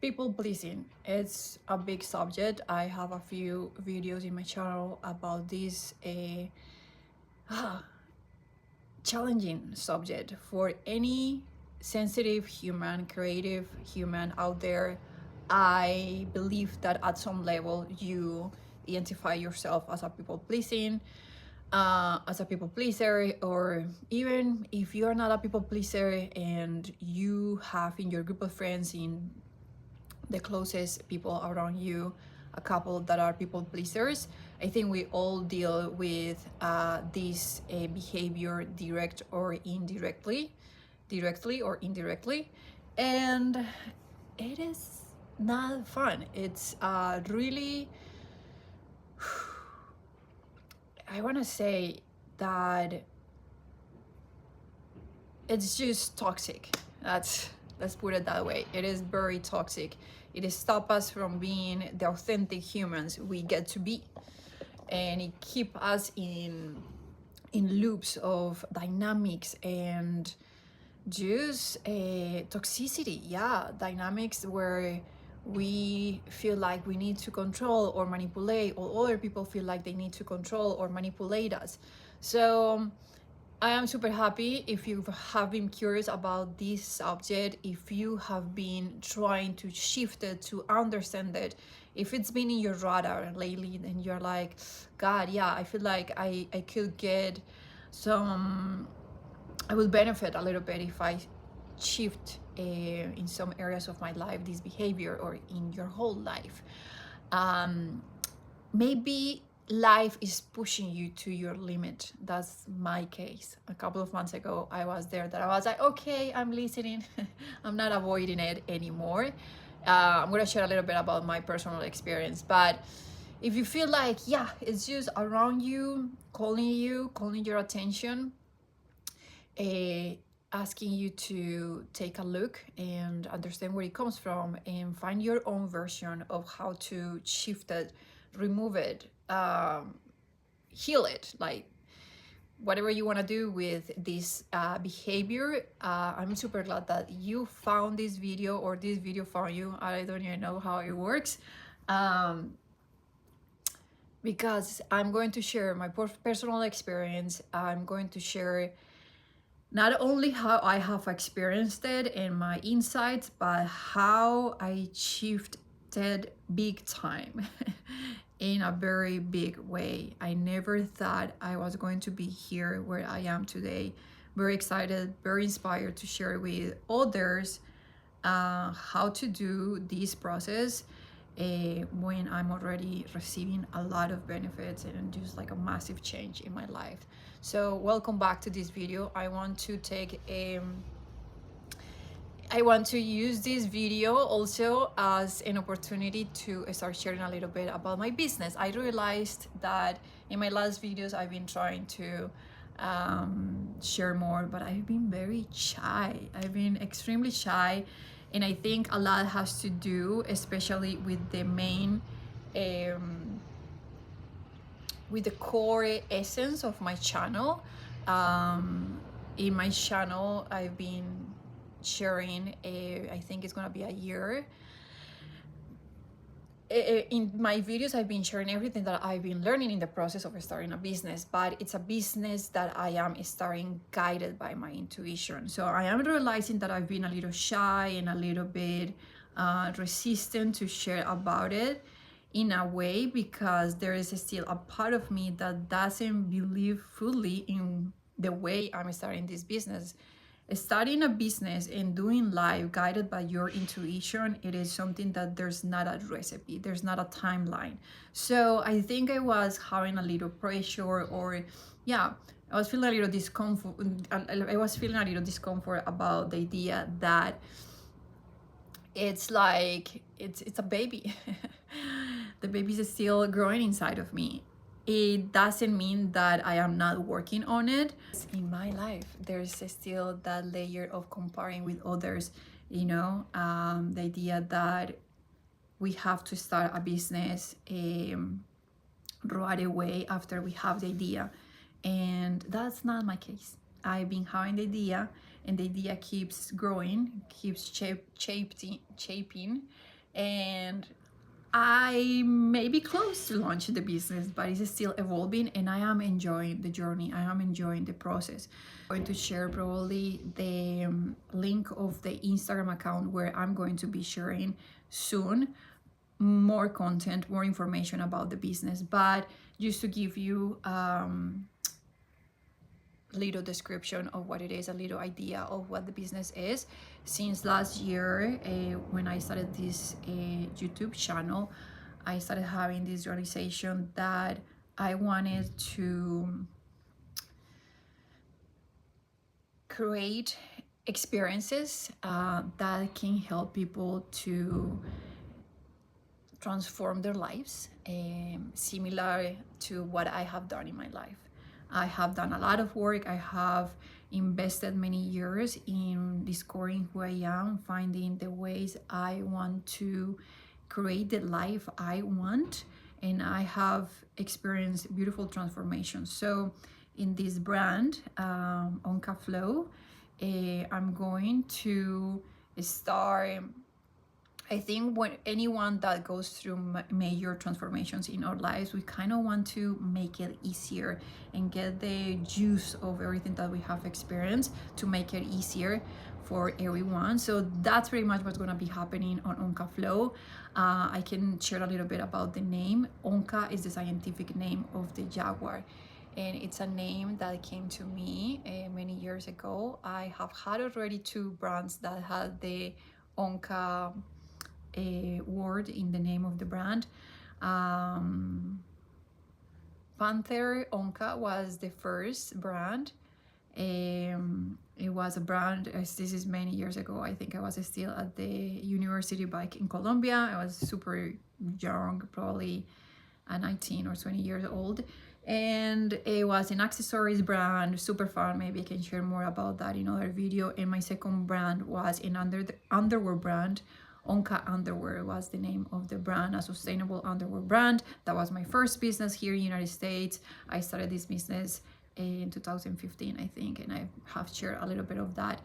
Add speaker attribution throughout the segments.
Speaker 1: People pleasing, it's a big subject. I have a few videos in my channel about this challenging subject for any sensitive human, creative human out there. I believe that at some level you identify yourself as a people pleasing, as a people pleaser, or even if you're not a people pleaser and you have in your group of friends, in the closest people around you, a couple that are people pleasers. I think we all deal with this behavior directly or indirectly, and it is not fun. It's really, I want to say that it's just toxic. Let's put it that way. It is very toxic. It stops us from being the authentic humans we get to be, and it keeps us in loops of dynamics and just toxicity. Yeah, dynamics where we feel like we need to control or manipulate, or other people feel like they need to control or manipulate us. So I am super happy if you have been curious about this subject, if you have been trying to shift it, to understand it, if it's been in your radar lately, then you're like, God, yeah, I feel like I could get some, I will benefit a little bit if I shift in some areas of my life this behavior, or in your whole life. Maybe life is pushing you to your limit. That's my case. A couple of months ago, I was there, that I was like, okay, I'm listening. I'm not avoiding it anymore. I'm gonna share a little bit about my personal experience, but if you feel like, yeah, it's just around you, calling your attention, asking you to take a look and understand where it comes from, and find your own version of how to shift it, remove it, heal it, like whatever you want to do with this behavior. I'm super glad that you found this video, or this video found you. I don't even know how it works, because I'm going to share my personal experience. I'm going to share not only how I have experienced it and my insights, but how I shifted big time in a very big way. I never thought I was going to be here where I am today. Very excited, very inspired to share with others how to do this process when I'm already receiving a lot of benefits and just like a massive change in my life. So welcome back to this video. I want to use this video also as an opportunity to start sharing a little bit about my business. I realized that in my last videos I've been trying to share more, but I've been very shy. I've been extremely shy, and I think a lot has to do, especially with the main with the core essence of my channel. In my channel, I've been sharing I think it's gonna be a year. In my videos, I've been sharing everything that I've been learning in the process of starting a business, but it's a business that I am starting guided by my intuition. So I am realizing that I've been a little shy and a little bit resistant to share about it in a way, because there is still a part of me that doesn't believe fully in the way I'm starting this business. Starting a business and doing live guided by your intuition, it is something that there's not a recipe, there's not a timeline. So I think I was having a little pressure, or yeah, I was feeling a little discomfort. I was feeling a little discomfort about the idea that it's like it's a baby. The baby is still growing inside of me. It doesn't mean that I am not working on it. In my life, there's still that layer of comparing with others, the idea that we have to start a business right away after we have the idea. And that's not my case. I've been having the idea, and the idea keeps growing, keeps shaping, and I may be close to launching the business, but it's still evolving, and I am enjoying the journey. I am enjoying the process. I'm going to share probably the link of the Instagram account where I'm going to be sharing soon more content, more information about the business. But just to give you little description of what it is, a little idea of what the business is. Since last year, when I started this YouTube channel, I started having this realization that I wanted to create experiences that can help people to transform their lives, similar to what I have done in my life. I have done a lot of work. I have invested many years in discovering who I am, finding the ways I want to create the life I want, and I have experienced beautiful transformations. So in this brand, Onka Flow, I'm going to start. I think when anyone that goes through major transformations in our lives, we kind of want to make it easier and get the juice of everything that we have experienced to make it easier for everyone. So that's pretty much what's going to be happening on Onka Flow. I can share a little bit about the name. Onka is the scientific name of the jaguar, and it's a name that came to me many years ago. I have had already 2 brands that had the Onka word in the name of the brand. Panther Onka was the first brand. It was a brand, this is many years ago. I think I was still at the university back in Colombia. I was super young, probably 19 or 20 years old. And it was an accessories brand, super fun. Maybe I can share more about that in another video. And my second brand was an underwear brand. Onka Underwear was the name of the brand, a sustainable underwear brand. That was my first business here in the United States. I started this business in 2015, I think, and I have shared a little bit of that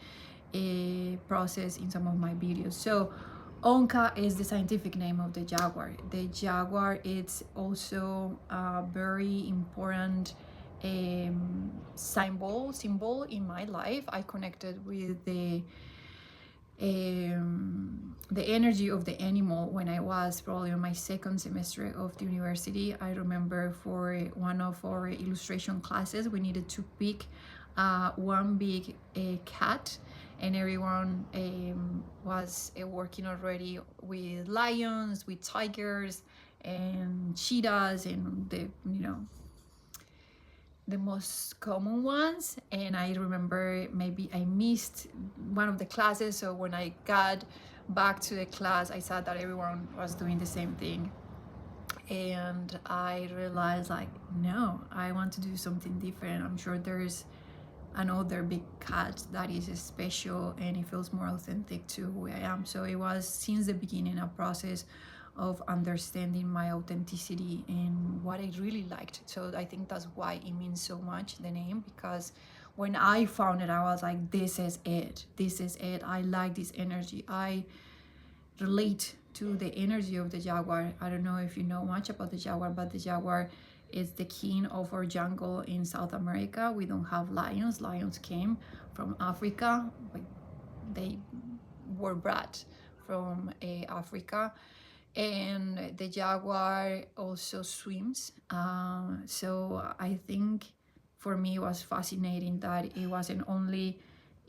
Speaker 1: process in some of my videos. So Onka is the scientific name of the jaguar. The jaguar is also a very important symbol in my life. I connected with the energy of the animal when I was probably on my second semester of the university. I remember for one of our illustration classes, we needed to pick one big cat, and everyone was working already with lions, with tigers, and cheetahs, and the most common ones. And I remember maybe I missed one of the classes, so when I got back to the class, I saw that everyone was doing the same thing, and I realized, like, no, I want to do something different. I'm sure there's another big cat that is special, and it feels more authentic to who I am. So it was, since the beginning, a process of understanding my authenticity and what I really liked. So I think that's why it means so much, the name, because when I found it, I was like, this is it. I like this energy. I relate to the energy of the jaguar. I don't know if you know much about the jaguar, but the jaguar is the king of our jungle in South America. We don't have lions. Lions came from Africa. They were brought from Africa. And the jaguar also swims. So I think for me it was fascinating that it wasn't only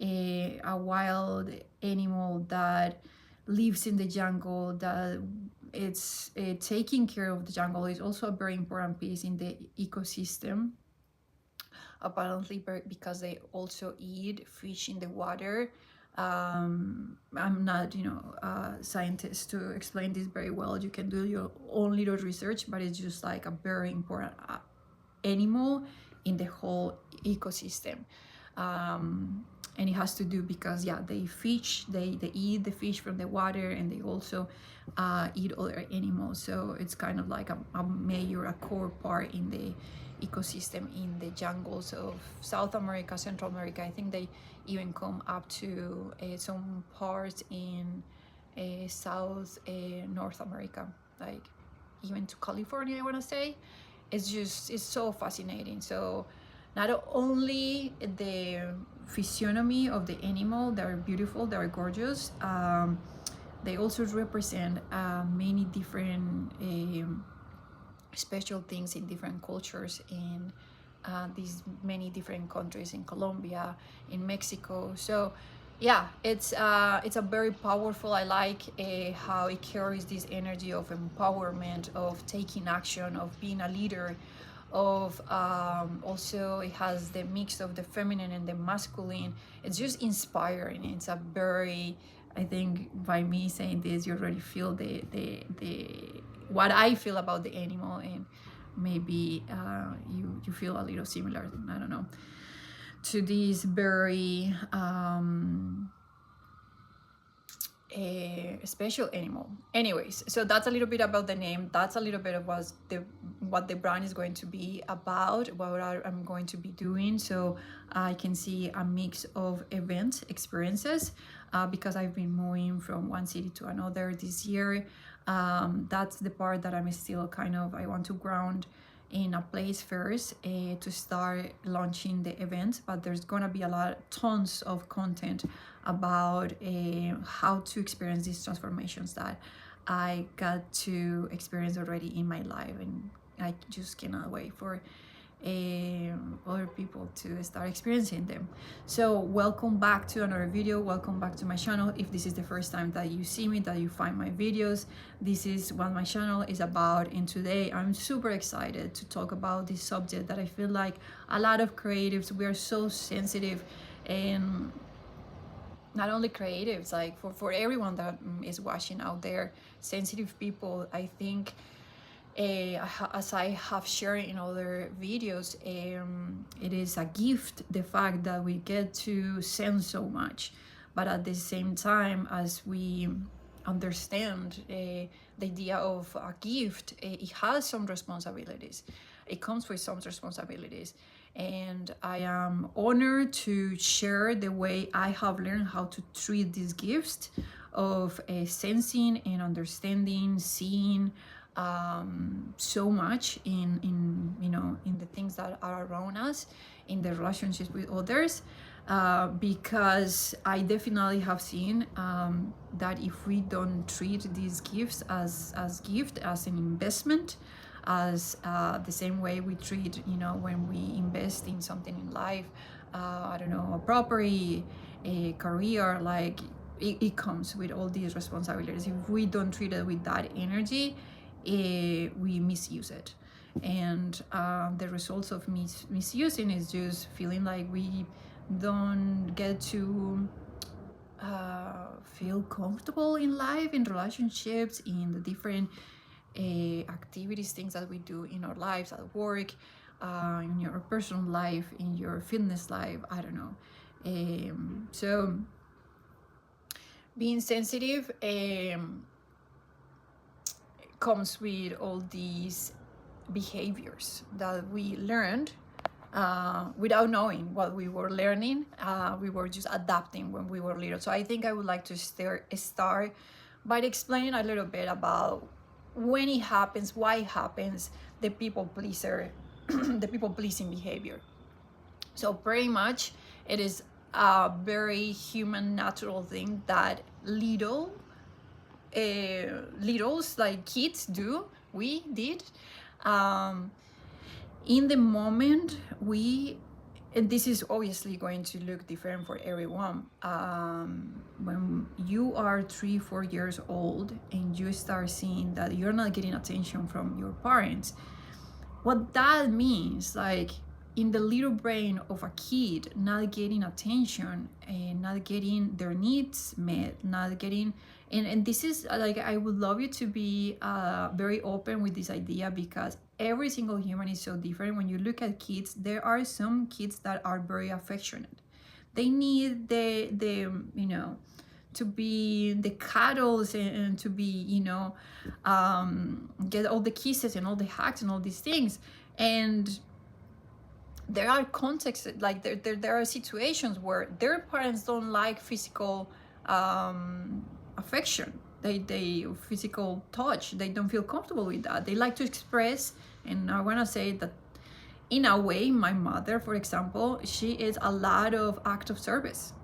Speaker 1: a wild animal that lives in the jungle, that it's taking care of the jungle. Is also a very important piece in the ecosystem, apparently, because they also eat fish in the water. I'm not a scientist to explain this very well. You can do your own little research, but it's just like a very important animal in the whole ecosystem. And it has to do because yeah, they fish, they eat the fish from the water, and they also eat other animals. So it's kind of like a major, a core part in the ecosystem in the jungles of South America, Central America. I think they even come up to some parts in South North America, like even to California, I want to say. It's so fascinating. So not only the physiognomy of the animal, they're beautiful, they're gorgeous, they also represent many different special things in different cultures in these many different countries, in Colombia, in Mexico. So yeah, it's a very powerful. I like how it carries this energy of empowerment, of taking action, of being a leader, of also it has the mix of the feminine and the masculine. It's just inspiring. It's a very, I think by me saying this, you already feel the what I feel about the animal, and maybe you feel a little similar, I don't know, to this very a special animal. Anyways, so that's a little bit about the name. That's a little bit of what the brand is going to be about, what I'm going to be doing. So I can see a mix of event experiences because I've been moving from one city to another this year. That's the part that I'm still kind of, I want to ground in a place first to start launching the event, but there's gonna be tons of content about how to experience these transformations that I got to experience already in my life, and I just cannot wait for other people to start experiencing them. So welcome back to another video, welcome back to my channel. If this is the first time that you see me, that you find my videos, this is what my channel is about. And today I'm super excited to talk about this subject that I feel like a lot of creatives, we are so sensitive, and not only creatives, like for everyone that is watching out there, sensitive people, I think as I have shared in other videos, it is a gift, the fact that we get to sense so much, but at the same time, as we understand the idea of a gift, it has some responsibilities. It comes with some responsibilities, and I am honored to share the way I have learned how to treat these gifts of sensing and understanding, seeing so much in the things that are around us, in the relationships with others, because I definitely have seen that if we don't treat these gifts as gift, as an investment, as the same way we treat, when we invest in something in life, I don't know, a property, a career, like it comes with all these responsibilities. If we don't treat it with that energy, we misuse it, and the results of misusing is just feeling like we don't get to feel comfortable in life, in relationships, in the different activities, things that we do in our lives, at work, in your personal life, in your fitness life, I don't know. So being sensitive comes with all these behaviors that we learned without knowing what we were learning. We were just adapting when we were little. So I think I would like to start by explaining a little bit about when it happens, why it happens, the people pleaser, the people pleasing behavior. So pretty much it is a very human, natural thing that littles like kids do, we did. In the moment, and this is obviously going to look different for everyone. When you are 3-4 years old and you start seeing that you're not getting attention from your parents, what that means, like in the little brain of a kid, not getting attention and not getting their needs met, not getting, and this is like, I would love you to be very open with this idea, because every single human is so different. When you look at kids, there are some kids that are very affectionate, They need the you know, to be the cuddles and to be, you know, get all the kisses and all the hugs and all these things. And there are contexts, like there are situations where their parents don't like physical affection, they physical touch, they don't feel comfortable with that. They like to express, and I want to say that in a way, my mother, for example, she is a lot of act of service.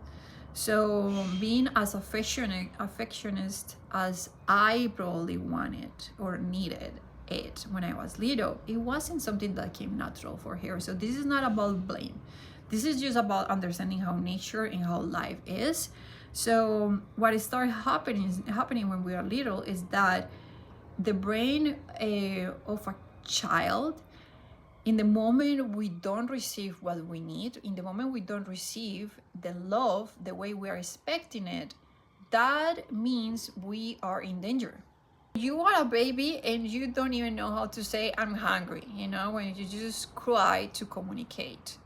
Speaker 1: So being as affectionist as I probably wanted or needed it when I was little, it wasn't something that came natural for her. So this is not about blame. This is just about understanding how nature and how life is. So what started happening when we are little is that the brain of a child, in the moment we don't receive what we need, in the moment we don't receive the love the way we are expecting it, that means we are in danger. You are a baby and you don't even know how to say I'm hungry, you know, when you just cry to communicate.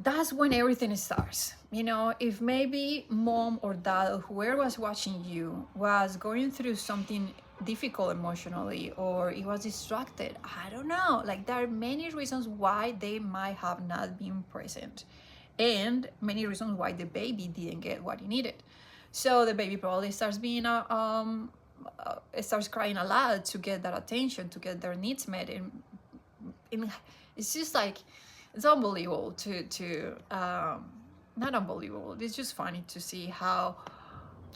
Speaker 1: That's when everything starts. You know, if maybe mom or dad or whoever was watching you was going through something difficult emotionally, or it was distracted, I don't know, like there are many reasons why they might have not been present, and many reasons why the baby didn't get what he needed. So the baby probably starts being starts crying a lot to get that attention, to get their needs met, and it's just like, it's unbelievable to not unbelievable, it's just funny to see how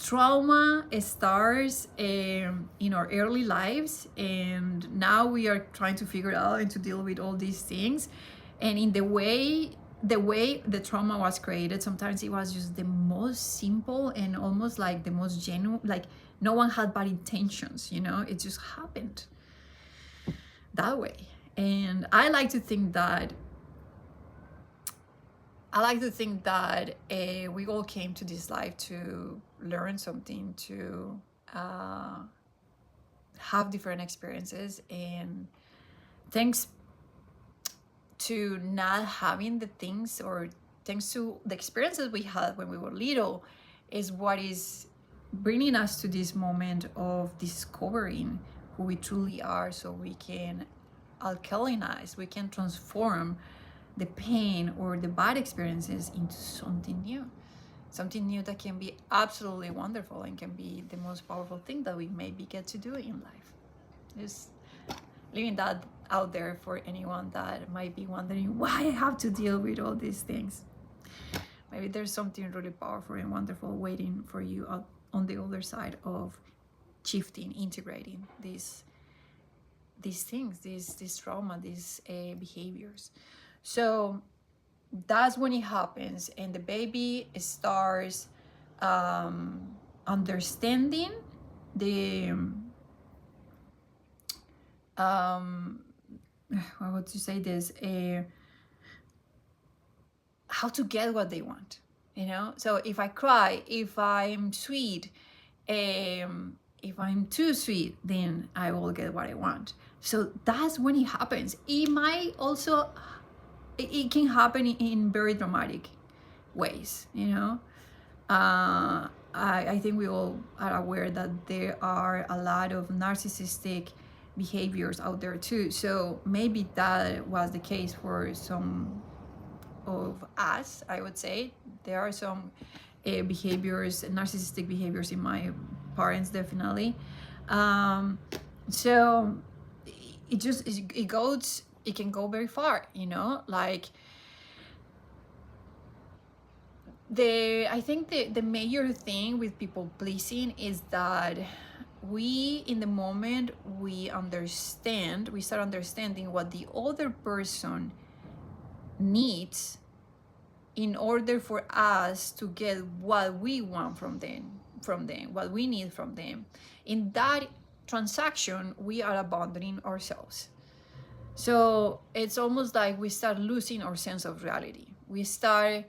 Speaker 1: trauma starts in our early lives, and now we are trying to figure out and to deal with all these things. And in the way the trauma was created, sometimes it was just the most simple and almost like the most genuine, like no one had bad intentions, you know, it just happened that way. And I like to think that we all came to this life to learn something, to have different experiences, and thanks to not having the things, or thanks to the experiences we had when we were little, is what is bringing us to this moment of discovering who we truly are, so we can alkalinize, we can transform the pain or the bad experiences into something new that can be absolutely wonderful and can be the most powerful thing that we maybe get to do in life. Just leaving that out there for anyone that might be wondering why I have to deal with all these things. Maybe there's something really powerful and wonderful waiting for you out on the other side of shifting, integrating these things, this trauma, these behaviors. So that's when it happens, and the baby starts understanding the how would you say this, how to get what they want, you know. So if I cry, if I'm sweet, if I'm too sweet, then I will get what I want. So that's when it happens. It might also, it can happen in very dramatic ways, you know. I think we all are aware that there are a lot of narcissistic behaviors out there too. So maybe that was the case for some of us. I would say there are some behaviors, narcissistic behaviors in my parents, definitely. So it can go very far, you know. Like I think the major thing with people pleasing is that we, in the moment we start understanding what the other person needs in order for us to get what we want from them, what we need from them. In that transaction, we are abandoning ourselves. So it's almost like we start losing our sense of reality. We start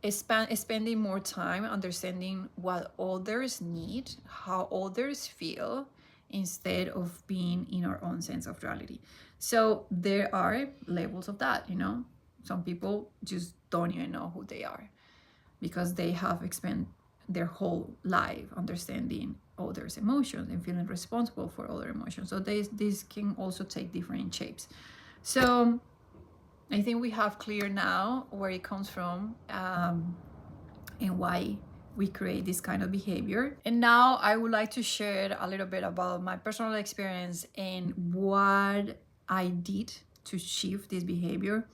Speaker 1: spending more time understanding what others need, how others feel, instead of being in our own sense of reality. So there are levels of that, you know. Some people just don't even know who they are. because they have spent their whole life understanding others' emotions and feeling responsible for other emotions. So this can also take different shapes. So I think we have clear now where it comes from, and why we create this kind of behavior. And now I would like to share a little bit about my personal experience and what I did to shift this behavior.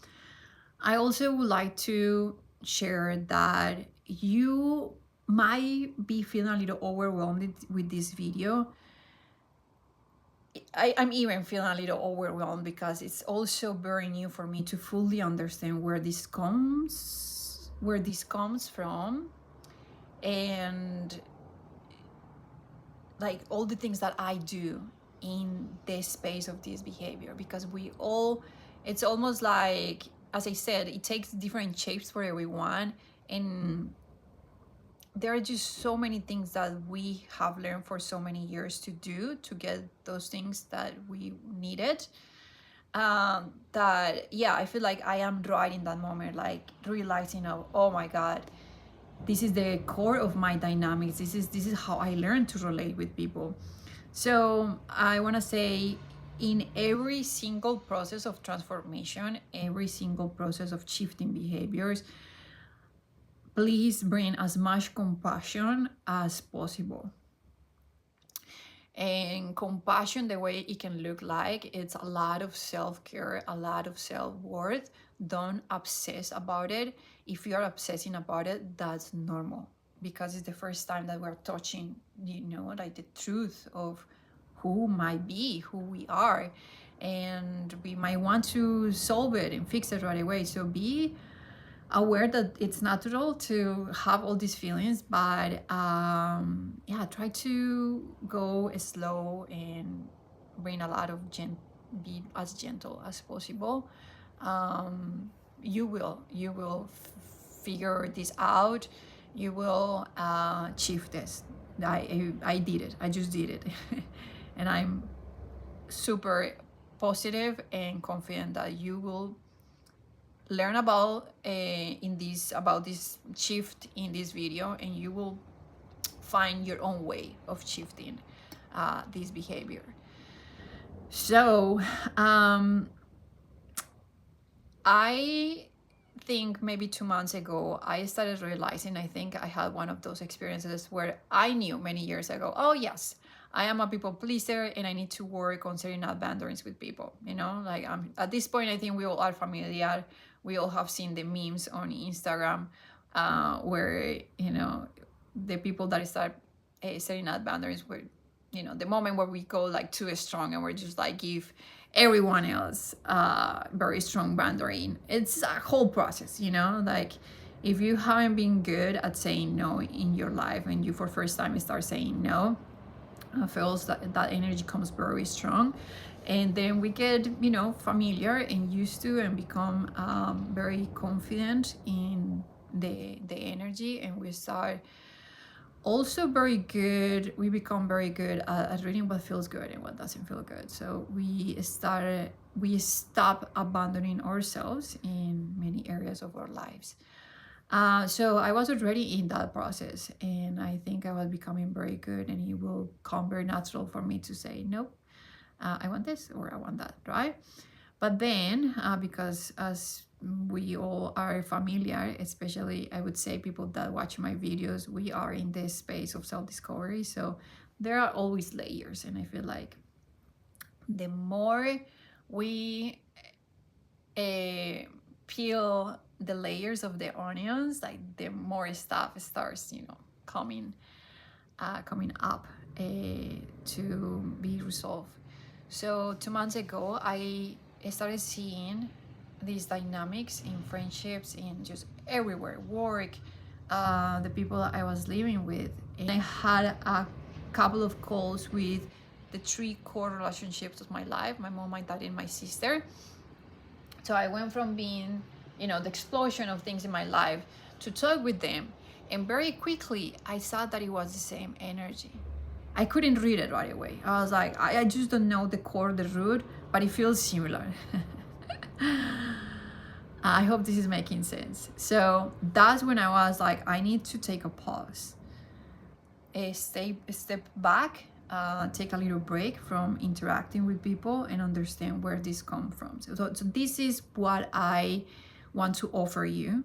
Speaker 1: I also would like to share that you might be feeling a little overwhelmed with this video. I'm even feeling a little overwhelmed because it's also very new for me to fully understand where this comes from, and like all the things that I do in the space of this behavior, because it's almost like, as I said, it takes different shapes for everyone, and there are just so many things that we have learned for so many years to do to get those things that we needed, that yeah, I feel like I am right in that moment, like realizing of, oh my god, this is the core of my dynamics, this is how I learn to relate with people. So I want to say, in every single process of transformation, every single process of shifting behaviors, please bring as much compassion as possible. And compassion, the way it can look like, it's a lot of self-care, a lot of self-worth. Don't obsess about it. If you are obsessing about it, that's normal, because it's the first time that we're touching, like the truth of who might be, who we are, and we might want to solve it and fix it right away. So be aware that it's natural to have all these feelings, but yeah, try to go slow and bring a lot of be as gentle as possible. You will figure this out. You will achieve this. I did it. I just did it. And I'm super positive and confident that you will learn about this shift in this video, and you will find your own way of shifting this behavior. So I think maybe 2 months ago I started realizing, I think I had one of those experiences where I knew many years ago, oh yes, I am a people pleaser and I need to work on setting up boundaries with people. Like at this point, I think we all are familiar. We all have seen the memes on Instagram where, the people that start setting up boundaries, where, the moment where we go like too strong and we're just like give everyone else very strong boundary. It's a whole process, like if you haven't been good at saying no in your life and you for first time start saying no, feels that energy comes very strong, and then we get familiar and used to and become very confident in the energy, and we start also we become very good at reading what feels good and what doesn't feel good. So we stop abandoning ourselves in many areas of our lives. So I was already in that process, and I think I was becoming very good, and it will come very natural for me to say, nope, I want this or I want that, right? But then, because as we all are familiar, especially I would say people that watch my videos, we are in this space of self-discovery. So there are always layers, and I feel like the more we peel the layers of the onions, like the more stuff starts coming up to be resolved. So 2 months ago I started seeing these dynamics in friendships, in just everywhere, work, the people that I was living with. And I had a couple of calls with the 3 core relationships of my life: my mom, my dad, and my sister. So I went from being, the explosion of things in my life to talk with them. And very quickly, I saw that it was the same energy. I couldn't read it right away. I was like, I just don't know the core, the root, but it feels similar. I hope this is making sense. So that's when I was like, I need to take a pause, a step back, take a little break from interacting with people and understand where this comes from. So this is what I want to offer you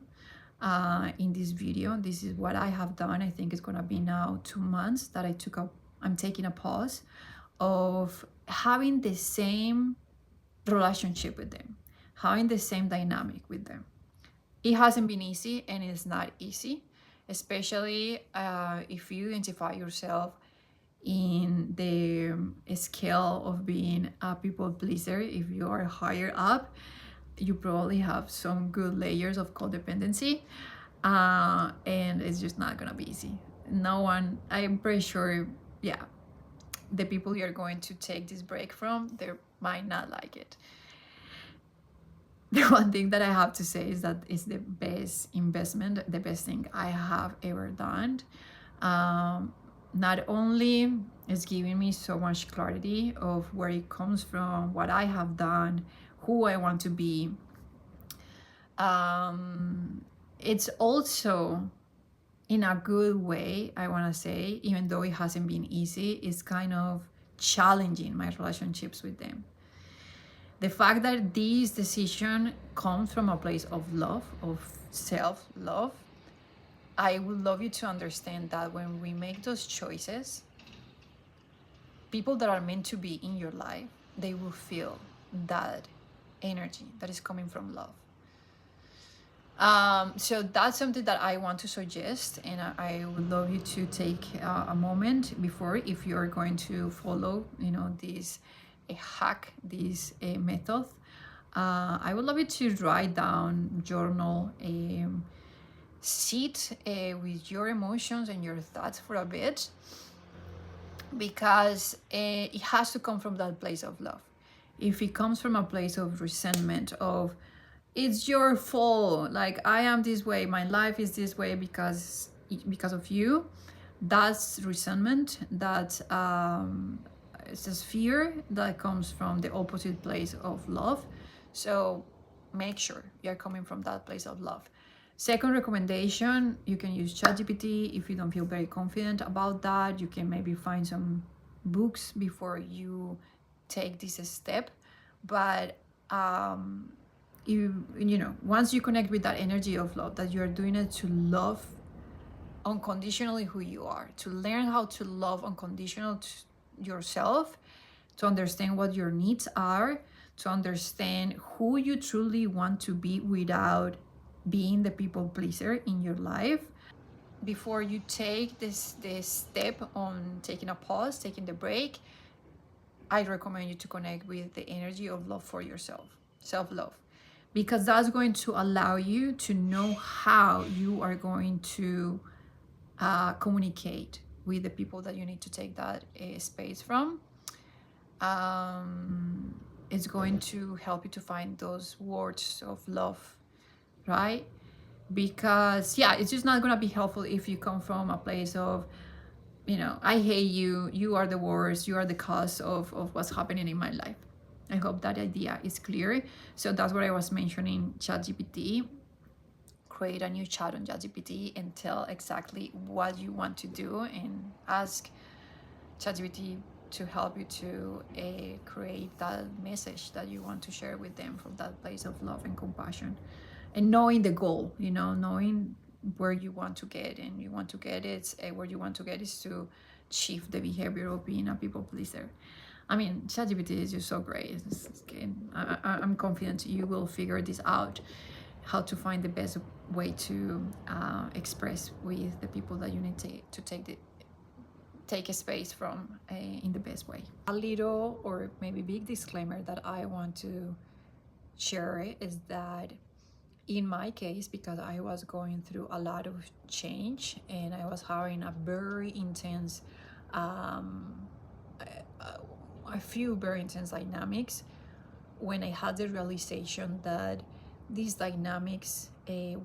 Speaker 1: in this video. This is what I have done. I think it's gonna be now 2 months that I'm taking a pause of having the same relationship with them, having the same dynamic with them. It hasn't been easy, and it's not easy, especially if you identify yourself in the scale of being a people pleaser. If you are higher up, you probably have some good layers of codependency, and it's just not gonna be easy. No one, I'm pretty sure, yeah, the people you're going to take this break from, they might not like it. The one thing that I have to say is that it's the best investment, the best thing I have ever done. Not only is giving me so much clarity of where it comes from, what I have done, who I want to be, it's also, in a good way, I want to say, even though it hasn't been easy, it's kind of challenging my relationships with them. The fact that this decision comes from a place of love, of self-love, I would love you to understand that when we make those choices, people that are meant to be in your life, they will feel that energy that is coming from love. So that's something that I want to suggest, and I would love you to take a moment before, if you're going to follow, this hack, this method. I would love you to write down, journal, sit with your emotions and your thoughts for a bit, because it has to come from that place of love. If it comes from a place of resentment, of it's your fault, like I am this way, my life is this way because of you, that's resentment. That's it's just fear that comes from the opposite place of love. So make sure you're coming from that place of love. Second recommendation, you can use ChatGPT. If you don't feel very confident about that, you can maybe find some books before you take this step. But once you connect with that energy of love, that you're doing it to love unconditionally who you are, to learn how to love unconditional yourself, to understand what your needs are, to understand who you truly want to be without being the people pleaser in your life. Before you take this step on taking a pause, taking the break, I recommend you to connect with the energy of love for yourself, self-love, because that's going to allow you to know how you are going to communicate with the people that you need to take that space from. It's going to help you to find those words of love, right? Because it's just not going to be helpful if you come from a place of, I hate you, you are the worst, you are the cause of what's happening in my life. I hope that idea is clear. So that's what I was mentioning, ChatGPT. Create a new chat on ChatGPT and tell exactly what you want to do, and ask ChatGPT to help you to create that message that you want to share with them from that place of love and compassion. And knowing the goal, knowing where you want to get, and you want to get it, where you want to get is to shift the behavior of being a people pleaser. I mean, ChatGPT is just so great. I'm confident you will figure this out, how to find the best way to express with the people that you need to take a space from in the best way. A little or maybe big disclaimer that I want to share is that in my case, because I was going through a lot of change and I was having a very intense a few very intense dynamics, when I had the realization that these dynamics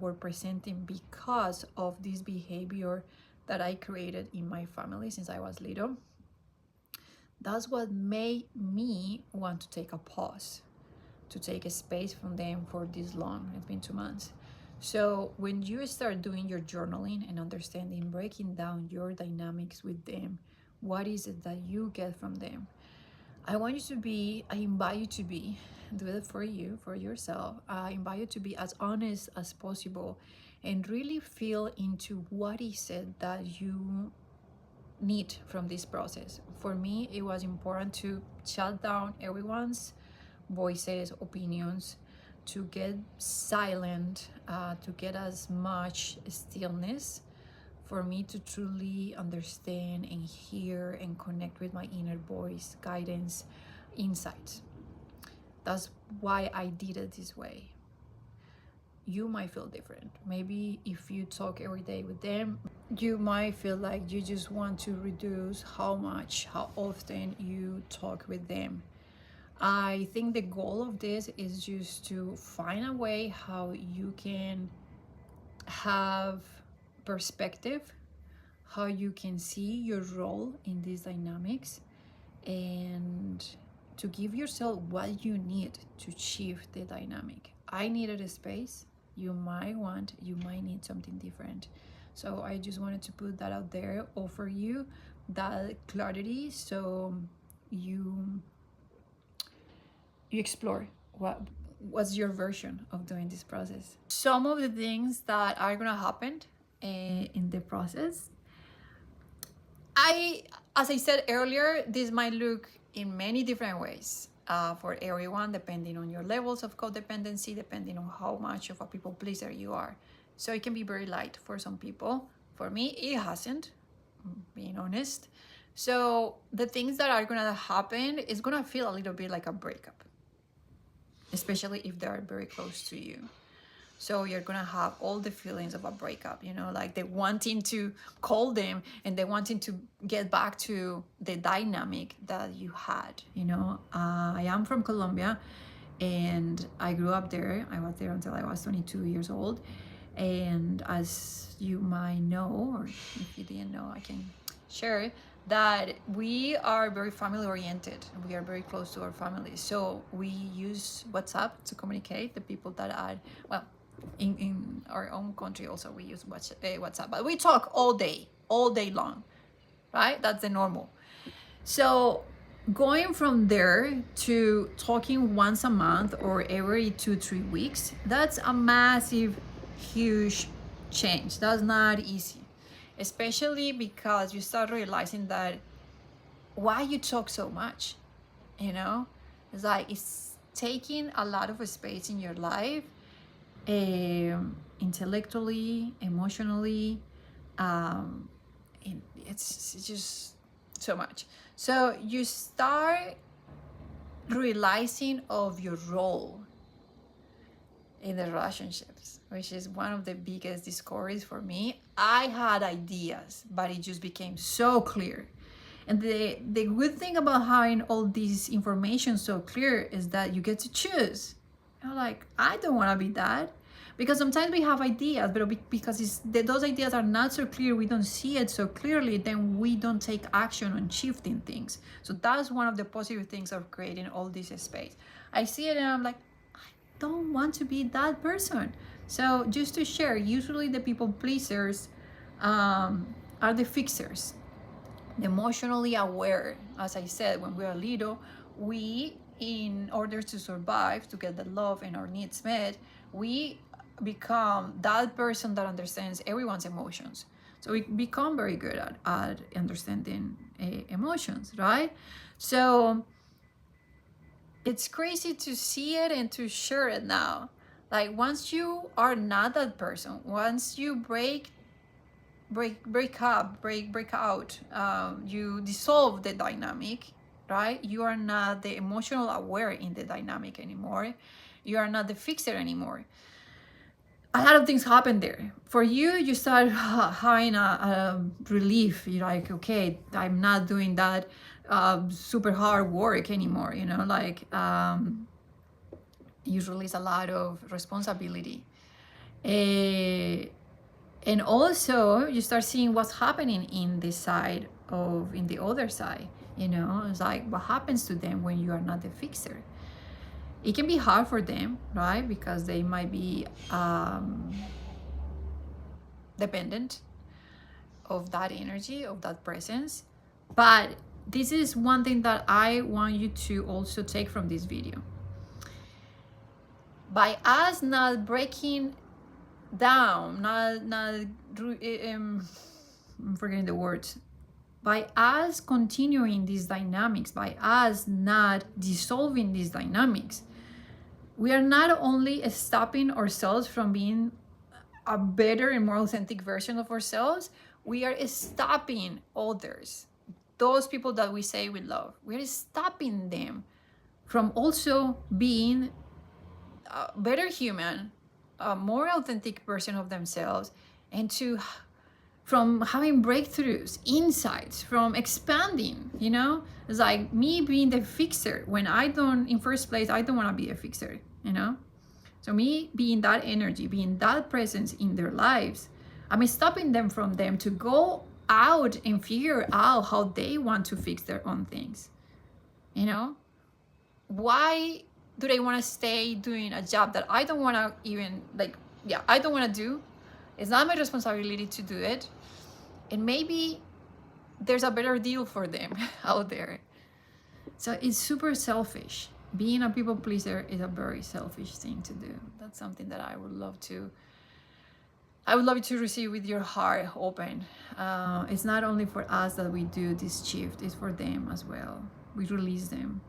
Speaker 1: were presenting because of this behavior that I created in my family since I was little, that's what made me want to take a pause, to take a space from them for this long. It's been 2 months. So when you start doing your journaling and understanding, breaking down your dynamics with them, what is it that you get from them? I invite you to be, do it for you, for yourself. I invite you to be as honest as possible and really feel into what is it that you need from this process. For me, it was important to shut down everyone's voices, opinions, to get silent, to get as much stillness for me to truly understand and hear and connect with my inner voice, guidance, insights. That's why I did it this way. You might feel different. Maybe if you talk every day with them, you might feel like you just want to reduce how often you talk with them. I think the goal of this is just to find a way how you can have perspective, how you can see your role in these dynamics, and to give yourself what you need to shift the dynamic. I needed a space. You might need something different. So I just wanted to put that out there, offer you that clarity, so you explore what's your version of doing this process. Some of the things that are gonna happen in the process, as I said earlier, this might look in many different ways for everyone, depending on your levels of codependency, depending on how much of a people pleaser you are. So it can be very light for some people. For me, it hasn't, being honest. So the things that are gonna happen is gonna feel a little bit like a breakup, especially if they are very close to you. So you're gonna have all the feelings of a breakup, like they wanting to call them and they wanting to get back to the dynamic that you had. I am from Colombia and I grew up there. I was there until I was 22 years old. And as you might know, or if you didn't know, I can share that we are very family oriented. We are very close to our families. So we use WhatsApp to communicate. The people that are, well, in our own country also we use WhatsApp, but we talk all day long, right? That's the normal. So going from there to talking once a month or every 2-3 weeks, that's a massive, huge change. That's not easy, especially because you start realizing that why you talk so much, it's like it's taking a lot of space in your life, intellectually, emotionally, it's just so much. So you start realizing of your role in the relationships, which is one of the biggest discoveries for me. I had ideas, but it just became so clear. And the good thing about having all this information so clear is that you get to choose. Like, I don't want to be that, because sometimes we have ideas, but because those ideas are not so clear, we don't see it so clearly, then we don't take action on shifting things. So that's one of the positive things of creating all this space. I see it and I'm like, I don't want to be that person. So just to share, usually the people pleasers are the fixers, the emotionally aware. As I said, when we are little, we, in order to survive, to get the love and our needs met, we become that person that understands everyone's emotions. So we become very good at understanding emotions, right? So it's crazy to see it and to share it now. Like, once you are not that person, once you break out, you dissolve the dynamic, right? You are not the emotional aware in the dynamic anymore. You are not the fixer anymore. A lot of things happen there. For you, you start having a relief. You're like, okay, I'm not doing that super hard work anymore. Usually it's a lot of responsibility. And also you start seeing what's happening in the other side. It's like, what happens to them when you are not the fixer? It can be hard for them, right? Because they might be dependent of that energy, of that presence. But this is one thing that I want you to also take from this video. By us not breaking down, I'm forgetting the words, by us continuing these dynamics, by us not dissolving these dynamics, we are not only stopping ourselves from being a better and more authentic version of ourselves, we are stopping others, those people that we say we love. We're stopping them from also being a better human, a more authentic version of themselves, and from having breakthroughs, insights, from expanding, you know? It's like me being the fixer when I don't, in first place, I don't want to be a fixer, you know? So me being that energy, being that presence in their lives, I'm stopping them from them to go out and figure out how they want to fix their own things, you know? Why do they want to stay doing a job that I don't want to even, like, yeah, I don't want to do? It's not my responsibility to do it. And maybe there's a better deal for them out there. So it's super selfish. Being a people pleaser is a very selfish thing to do. That's something that I would love you to receive with your heart open. It's not only for us that we do this shift, it's for them as well. We release them.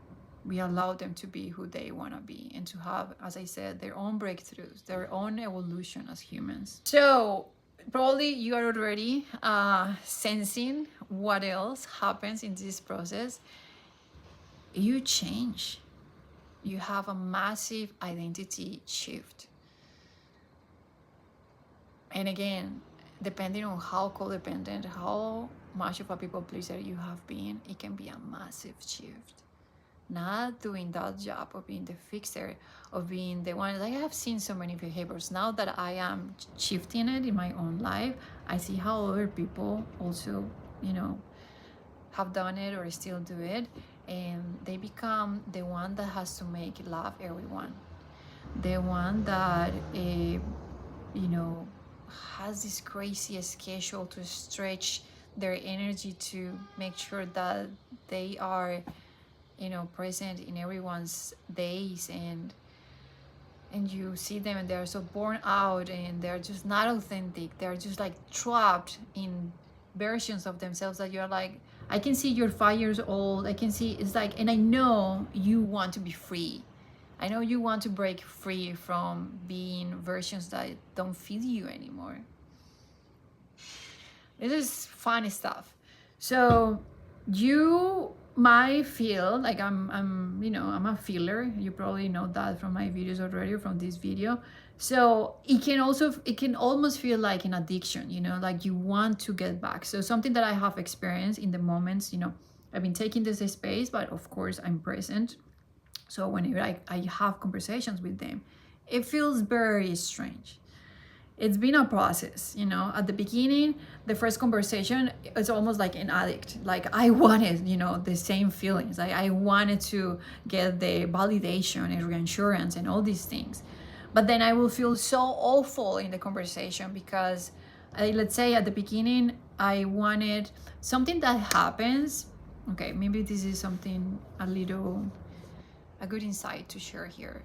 Speaker 1: We allow them to be who they want to be and to have, as I said, their own breakthroughs, their own evolution as humans. So probably you are already sensing what else happens in this process. You change. You have a massive identity shift. And again, depending on how codependent, how much of a people pleaser you have been, it can be a massive shift. Not doing that job of being the fixer, of being the one. I have seen so many behaviors. Now that I am shifting it in my own life, I see how other people also, you know, have done it or still do it. And they become the one that has to make love everyone. The one that, you know, has this crazy schedule to stretch their energy to make sure that they are, you know, present in everyone's days, and you see them and they're so worn out and they're just not authentic. They're just like trapped in versions of themselves that you're like, I can see you're 5 years old. I can see, it's like, and I know you want to be free. I know you want to break free from being versions that don't feel you anymore. This is fun stuff. So you might feel like I'm you know, I'm a feeler. You probably know that from my videos already, from this video. So it can almost feel like an addiction, you know, like you want to get back. So something that I have experienced in the moments, you know, I've been taking this space, but of course I'm present. So whenever I have conversations with them, it feels very strange. It's been a process, you know. At the beginning, the first conversation, it's almost like an addict. Like I wanted, you know, the same feelings. I wanted to get the validation and reassurance and all these things. But then I will feel so awful in the conversation because let's say at the beginning, I wanted something that happens. Okay, maybe this is something a good insight to share here.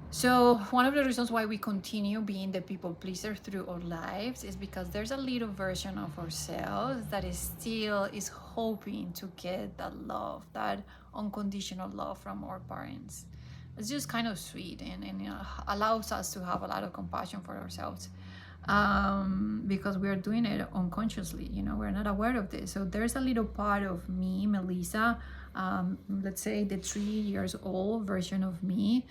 Speaker 1: So one of the reasons why we continue being the people pleaser through our lives is because there's a little version of ourselves that is hoping to get that love, that unconditional love from our parents. It's just kind of sweet and allows us to have a lot of compassion for ourselves, because we are doing it unconsciously, you know, we're not aware of this. So there's a little part of me, Melisa, let's say the 3 years old version of me,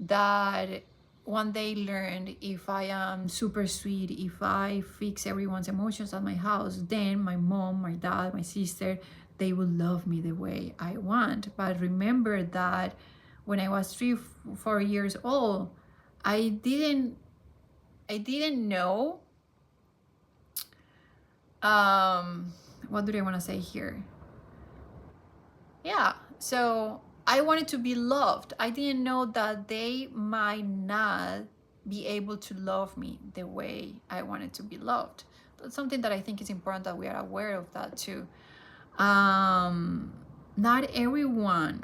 Speaker 1: that one day learned, if I am super sweet, if I fix everyone's emotions at my house, then my mom, my dad, my sister, they will love me the way I want. But remember that when I was 4 years old, I didn't know, what do I want to say here? Yeah, so I wanted to be loved. I didn't know that they might not be able to love me the way I wanted to be loved. That's something that I think is important that we are aware of that too. Not everyone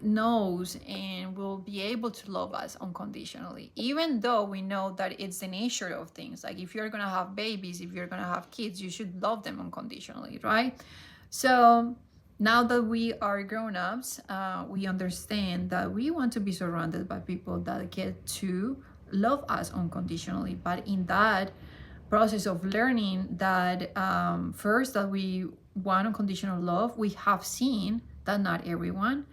Speaker 1: knows and will be able to love us unconditionally, even though we know that it's the nature of things. Like if you're gonna have babies, if you're gonna have kids, you should love them unconditionally, right? So now that we are grown-ups, we understand that we want to be surrounded by people that get to love us unconditionally. But in that process of learning that, first, that we want unconditional love, we have seen that not everyone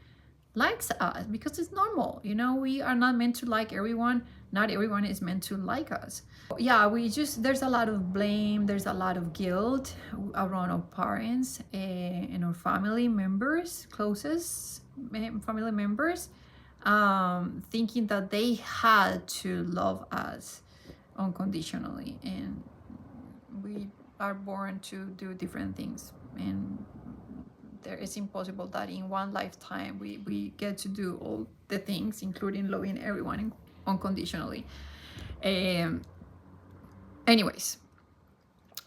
Speaker 1: likes us, because it's normal. We are not meant to like everyone. Not everyone is meant to like us. Yeah, there's a lot of blame, there's a lot of guilt around our parents, and our family members, closest family members, thinking that they had to love us unconditionally, and we are born to do different things, and it's impossible that in one lifetime we get to do all the things, including loving everyone unconditionally. Anyways,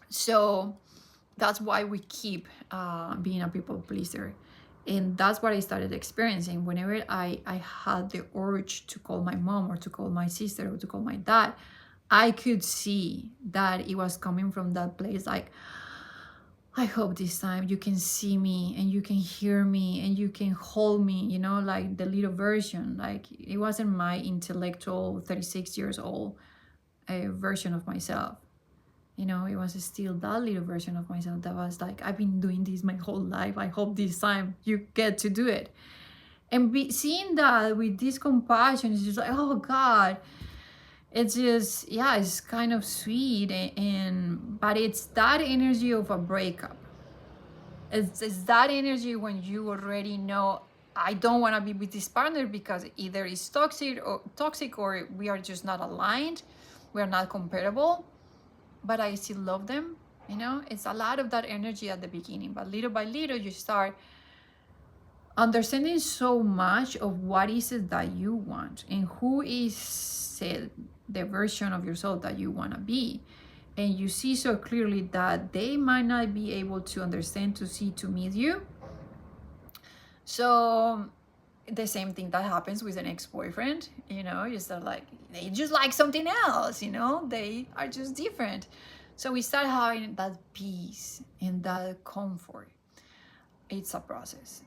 Speaker 1: so that's why we keep being a people pleaser. And that's what I started experiencing. Whenever I had the urge to call my mom, or to call my sister, or to call my dad, I could see that it was coming from that place, like, I hope this time you can see me and you can hear me and you can hold me, like the little version. Like, it wasn't my intellectual 36 years old version of myself. It was still that little version of myself that was like, I've been doing this my whole life. I hope this time you get to do it. And seeing that with this compassion is just like, oh God, it's just, yeah, it's kind of sweet. But it's that energy of a breakup. It's that energy when you already know, I don't want to be with this partner because either it's toxic or we are just not aligned, we are not compatible, but I still love them. It's a lot of that energy at the beginning, but little by little you start understanding so much of what is it that you want, and who is it, the version of yourself that you want to be. And you see so clearly that they might not be able to understand, to see, to meet you. So the same thing that happens with an ex-boyfriend, you start like, they just like something else, they are just different. So we start having that peace and that comfort. It's a process,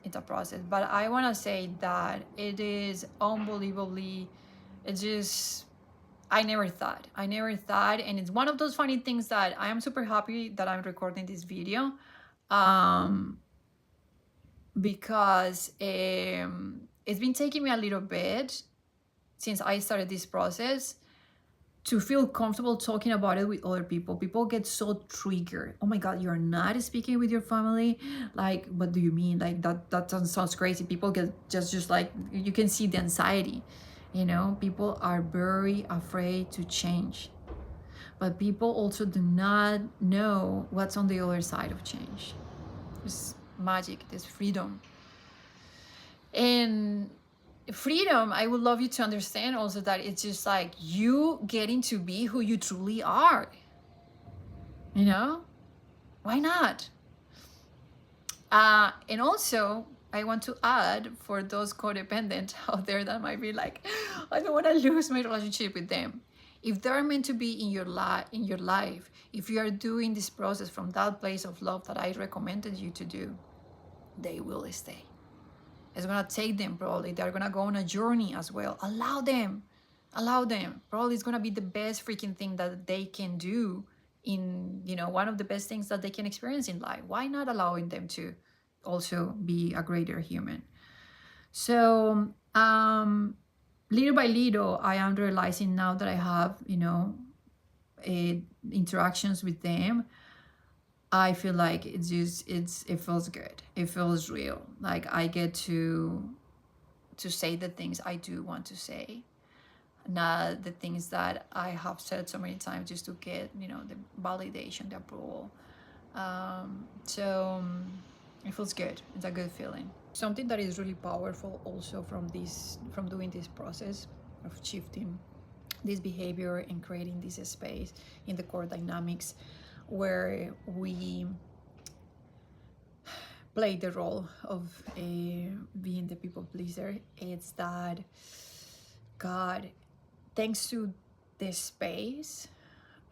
Speaker 1: but I want to say that it is unbelievably, it's just, I never thought, and it's one of those funny things that I am super happy that I'm recording this video, because it's been taking me a little bit since I started this process to feel comfortable talking about it with other people. People get so triggered. Oh my God, you're not speaking with your family? Like, what do you mean? Like, that sounds crazy. People get just like, you can see the anxiety. People are very afraid to change. But people also do not know what's on the other side of change. There's magic, there's freedom. And freedom, I would love you to understand also that it's just like you getting to be who you truly are. Why not? And also, I want to add, for those codependent out there that might be like, I don't want to lose my relationship with them. If they're meant to be in your life, if you are doing this process from that place of love that I recommended you to do, they will stay. It's gonna take them, probably. They're gonna go on a journey as well. Allow them. Probably it's gonna be the best freaking thing that they can do in, one of the best things that they can experience in life. Why not allowing them to also be a greater human? So, little by little, I am realizing now that I have, interactions with them, I feel like it feels good. It feels real. Like I get to say the things I do want to say, not the things that I have said so many times just to get, the validation, the approval. So It feels good. It's a good feeling. Something that is really powerful also from doing this process of shifting this behavior and creating this space in the core dynamics where we play the role of being the people pleaser. It's that God, thanks to this space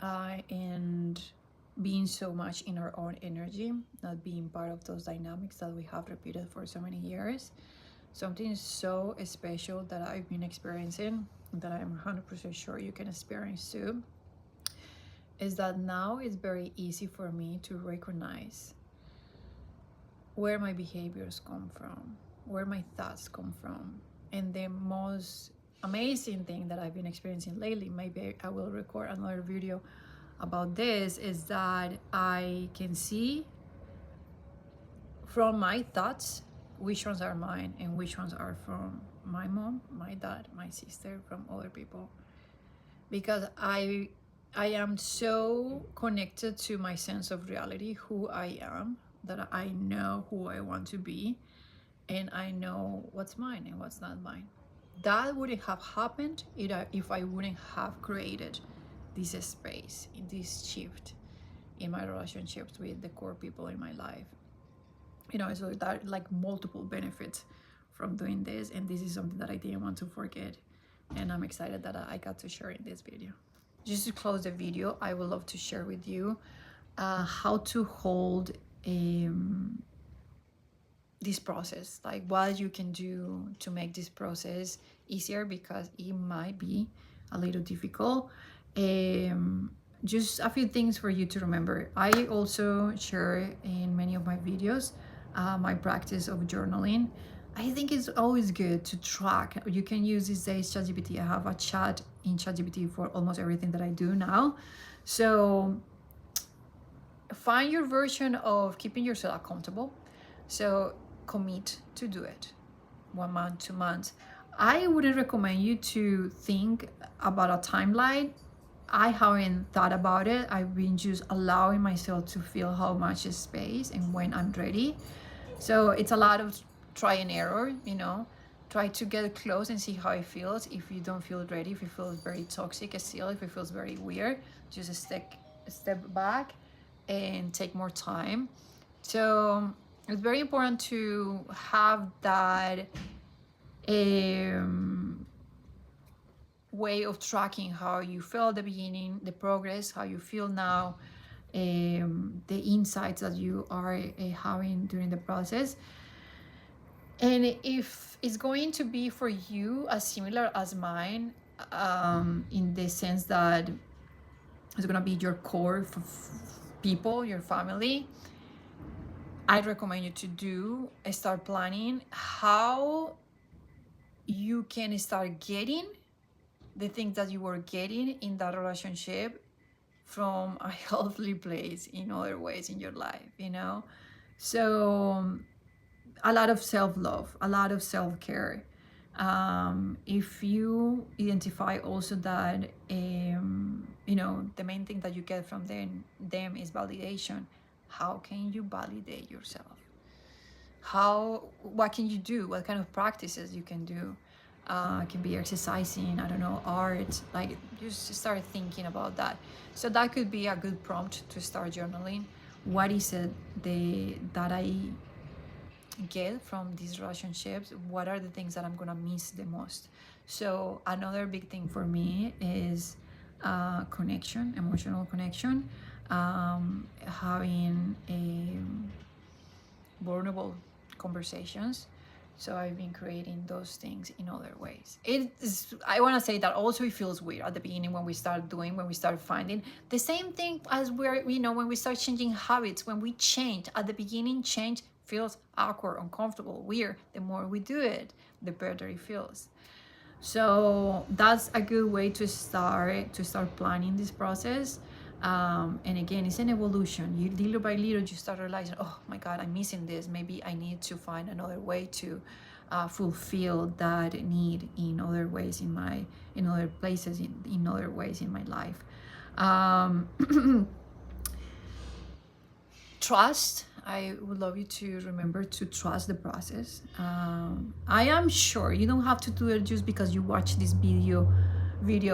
Speaker 1: and being so much in our own energy, not being part of those dynamics that we have repeated for so many years, something so special that I've been experiencing, that I'm 100% sure you can experience too, is that now it's very easy for me to recognize where my behaviors come from, where my thoughts come from. And the most amazing thing that I've been experiencing lately, maybe I will record another video about this, is that I can see from my thoughts which ones are mine and which ones are from my mom, my dad, my sister, from other people. Because I am so connected to my sense of reality, who I am, that I know who I want to be, and I know what's mine and what's not mine. That wouldn't have happened if I wouldn't have created this space, in this shift in my relationships with the core people in my life. So that, like, multiple benefits from doing this, and this is something that I didn't want to forget, and I'm excited that I got to share in this video. Just to close the video, I would love to share with you how to hold this process, like what you can do to make this process easier, because it might be a little difficult. Just a few things for you to remember. I also share in many of my videos my practice of journaling. I think it's always good to track. You can use these days ChatGPT. I have a chat in ChatGPT for almost everything that I do now. So find your version of keeping yourself accountable. So commit to do it 1 month, 2 months. I wouldn't recommend you to think about a timeline. I haven't thought about it. I've been just allowing myself to feel how much space and when I'm ready. So it's a lot of try and error, try to get close and see how it feels. If you don't feel ready, if it feels very toxic still, if it feels very weird, just step back and take more time. So it's very important to have that way of tracking how you felt at the beginning, the progress, how you feel now, the insights that you are having during the process. And if it's going to be for you as similar as mine, in the sense that it's going to be your core people, your family, I recommend you to start planning how you can start getting the things that you were getting in that relationship from a healthy place in other ways in your life, So a lot of self-love, a lot of self-care. If you identify also that, the main thing that you get from them is validation, how can you validate yourself? What can you do? What kind of practices you can do? It can be exercising, I don't know, art, like just start thinking about that. So that could be a good prompt to start journaling. What is it that I get from these relationships? What are the things that I'm gonna miss the most? So another big thing for me is connection, emotional connection, having vulnerable conversations. So I've been creating those things in other ways. I want to say that also it feels weird at the beginning when we start finding the same thing as when we start changing habits. When we change at the beginning, change feels awkward, uncomfortable, weird. The more we do it, the better it feels. So that's a good way to start planning this process. And again, it's an evolution. You little by little, you start realizing, oh my God, I'm missing this. Maybe I need to find another way to fulfill that need in other ways in other places, in other ways in my life. Trust I would love you to remember to trust the process. I am sure you don't have to do it just because you watch this video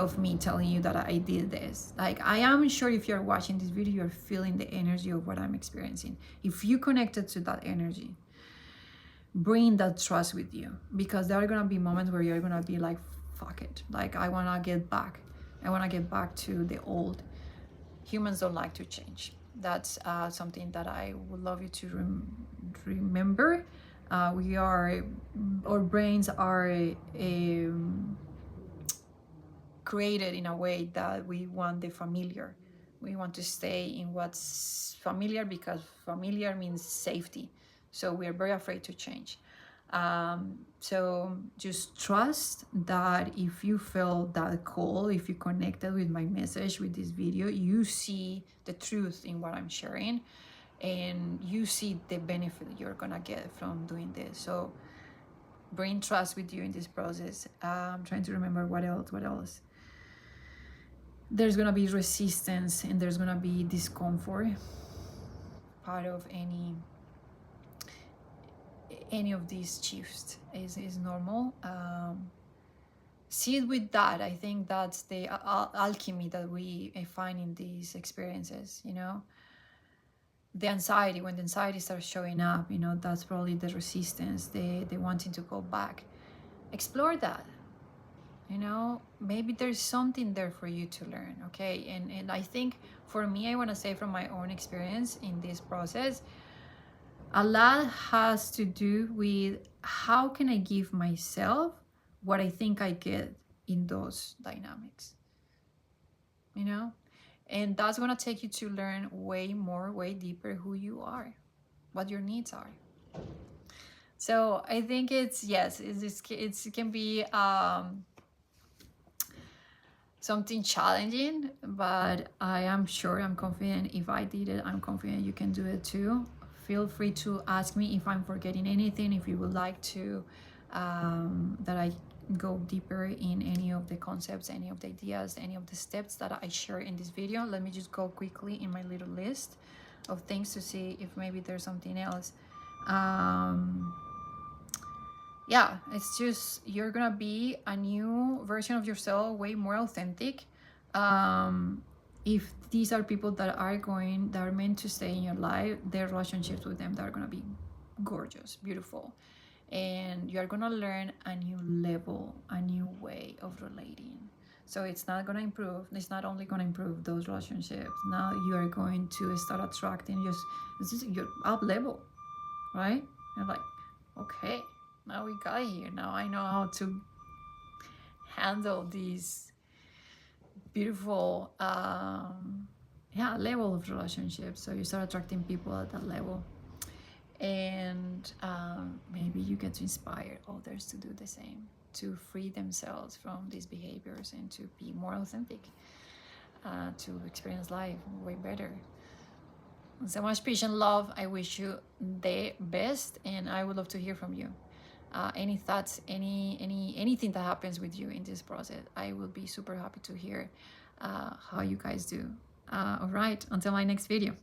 Speaker 1: of me telling you that I did this. Like, I am sure if you're watching this video, you're feeling the energy of what I'm experiencing. If you connected to that energy, bring that trust with you, because there are gonna be moments where you're gonna be like, fuck it, like I wanna get back. I wanna get back to the old. Humans don't like to change. That's something that I would love you to remember. Our brains are created in a way that we want the familiar. We want to stay in what's familiar because familiar means safety. So we're very afraid to change. So just trust that if you felt that call, if you connected with my message, with this video, you see the truth in what I'm sharing, and you see the benefit you're gonna get from doing this. So bring trust with you in this process. I'm trying to remember what else. There's gonna be resistance and there's gonna be discomfort. Part of any of these shifts is normal. See it with that. I think that's the alchemy that we find in these experiences, you know. The anxiety, when the anxiety starts showing up, you know, that's probably the resistance, the wanting to go back. Explore that, you know. Maybe there's something there for you to learn, okay? And I think for me, I want to say from my own experience in this process, a lot has to do with how can I give myself what I think I get in those dynamics, you know. And that's going to take you to learn way more, way deeper who you are, what your needs are. So I think it can be something challenging, but I'm confident if I did it, I'm confident you can do it too. Feel free to ask me if I'm forgetting anything, if you would like to that I go deeper in any of the concepts, any of the ideas, any of the steps that I share in this video. Let me just go quickly in my little list of things to see if maybe there's something else. Yeah, it's just you're gonna be a new version of yourself, way more authentic. If these are people that are meant to stay in your life, their relationships with them, that are gonna be gorgeous, beautiful, and you are gonna learn a new level, a new way of relating. So it's not gonna improve. It's not only gonna improve those relationships. Now you are going to start attracting your up level, right? You're like, okay, now we got here. Now I know how to handle these beautiful level of relationships. So you start attracting people at that level, and maybe you get to inspire others to do the same, to free themselves from these behaviors and to be more authentic, to experience life way better. So much peace and love. I wish you the best, and I would love to hear from you. Any thoughts, anything that happens with you in this process, I will be super happy to hear how you guys do. All right, until my next video.